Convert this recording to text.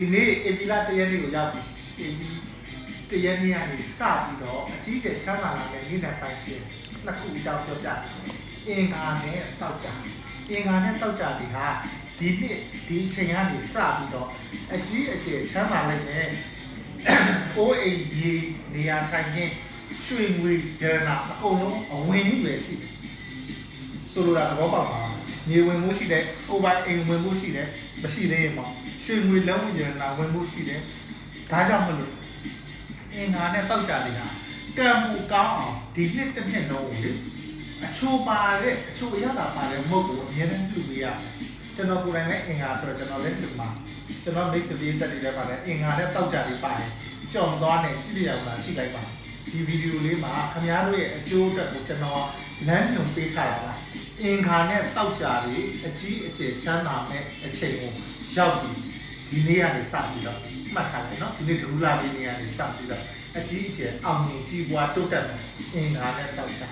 ဒီနေ့အပီလာတရက်နေ့ကိုရောက်ပြီအပီတရက်နေ့ကနေစပြီးတော့အကြီးကျယ်ချမ်းသာလာတဲ့နေ့နဲ့ပိုင်ရှင်နှစ်ခုအကြောင်းပြောပြအင်္ဂါနဲ့တောက်ကြအင်္ဂါနဲ့တောက်ကြဒီဟာဒီနေ့ဒီအချိန်ကနေစပြီးတော့အကြီးအကျယ်ချမ်းသာလိုက်တဲ့အိုးအိမ်ကြီးနေရာထိုင်ခင်းရွှေငွေရတနာအကုန်လုံးအဝင်ကြီးပဲရှိတယ်ဆိုလိုတာသဘောပေါက်ပါမြေဝင်မှုရှိတယ်ကိုယ်ပိုင်အိမ်ဝင်မှုရှိတယ်မရှိသေးရင်ပေါ့ရွှေငွေလုံးဝင်ရတနာဝင်မှုရှိတယ်ဒါကြောင့်မလို့အင်္ဂါနဲ့တောက်ကြလေးဟာကံမူကောင်းအောင်ဒီနှစ်တစ်နှစ်လုံးကိုလေအချိုးပါတဲ့အချိုးရတာပါတဲ့မဟုတ်ဘူးအများနဲ့ပြုပေးရကျွန်တော်ကိုယ်တိုင်လည်းအင်္ဂါဆိုတော့ကျွန်တော်လည်းဒီမှာကျွန်တော်မိတ်ဆွေတွေတက်နေတယ်ပါတယ်အင်္ဂါနဲ့တောက်ကြလေးပါတယ်ကြော်သွားနေရှိရအောင်လားရှိလိုက်ပါဒီဗီဒီယိုလေးမှာခင်ဗျားတို့ရဲ့အကျိုးအတွက်ကိုကျွန်တော်လမ်းညွှန်ပေးထားတာပါအင်္ဂါနဲ့တောက်ကြလေးအကြီးအကျယ်ချမ်းသာမဲ့အချိန်ကိုရောက်ပြီဒီနေ့ကနေစပြီးတော့မှတ်ထားတယ်နော်ဒီနေ့ဒူလာလေးနေရာနေစပြီးတော့အကြီးအကျယ်အောင်မြင်ကြီးပွားတိုးတက်မယ်အင်္ဂါနဲ့တောက်ကြ